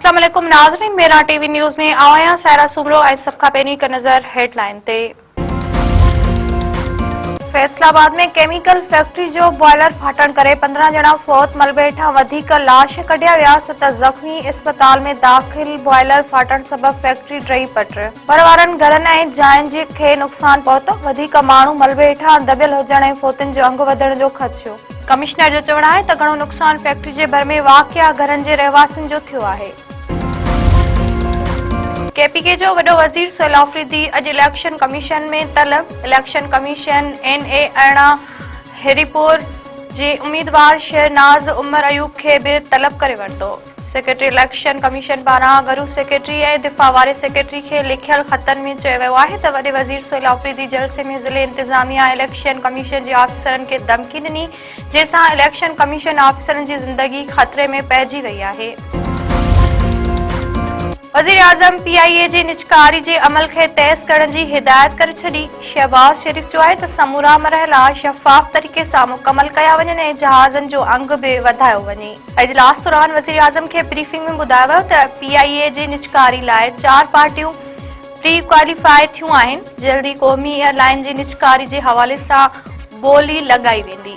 अस्सलाम वालेकुम नाज़रीन, मेरा टीवी न्यूज़ में आया सारा सुमरो ऐं सभ खां पहिरीं हिकु नज़र हेडलाइन ते। फैसलाबाद में केमिकल फैक्ट्री जो बॉयलर फाटण करे 15 ॼणा फौत, मलबे हेठां वधीक लाश कढिया विया, 7 ज़ख़्मी अस्पताल में दाख़िल। बॉयलर फाटण सबबि फैक्ट्री टई पट। पर वारनि घरनि ऐं जायुनि खे नुक़सान पहुतो, वधीक माण्हू मलबे हेठां दबियल हुजण ऐं फौतुनि जो अंग वधण जो ख़दशो। कमिश्नर जो चवणु आहे त घणो नुक़सान फैक्ट्री जे भर में वाक़िआ घरनि जे रहवासियुनि जो थियो आहे। केपीके जो वॾो वज़ीर सोहेल आफरीदी अॼु इलेक्शन कमीशन में तलब। इलेक्शन कमीशन NA अरिड़हं हरीपुर जे उम्मीदवार शहनाज उमर अयूब खे बि तलब करे वरितो। सेक्रेटरी इलेक्शन कमीशन पारां घरू सेक्रेटरी ऐं दिफ़ा वारे सेक्रेटरी खे लिखियल ख़तनि में चयो वियो आहे त वॾे वज़ीर सोहेल आफरीदी जलसे में ज़िले इंतिज़ामिया इलेक्शन कमीशन जे ऑफिसरनि खे धमकी ॾिनी, जंहिंसां इलेक्शन कमीशन ऑफिसरनि जी ज़िंदगी ख़तरे में पइजी वई आहे। वज़ीर आज़म PIA जे निजकारी जे अमल खे तेज़ करण जी हिदायत करे छॾी। शहबाज शरीफ़ चयो आहे त समूरा मरहला शफ़ाफ़ तरीक़े सां मुकमल कया वञनि ऐं जहाज़नि जो अंग बि वधायो वञे। इजलास दौरान वज़ीर आज़म खे ब्रीफिंग में ॿुधायो वियो त PIA जे निजकारी लाइ 4 पार्टियूं प्री क्वालिफाई थियूं आहिनि। जल्दी क़ौमी एयरलाइन जी निजकारी जे हवाले सां ॿोली लॻाई वेंदी।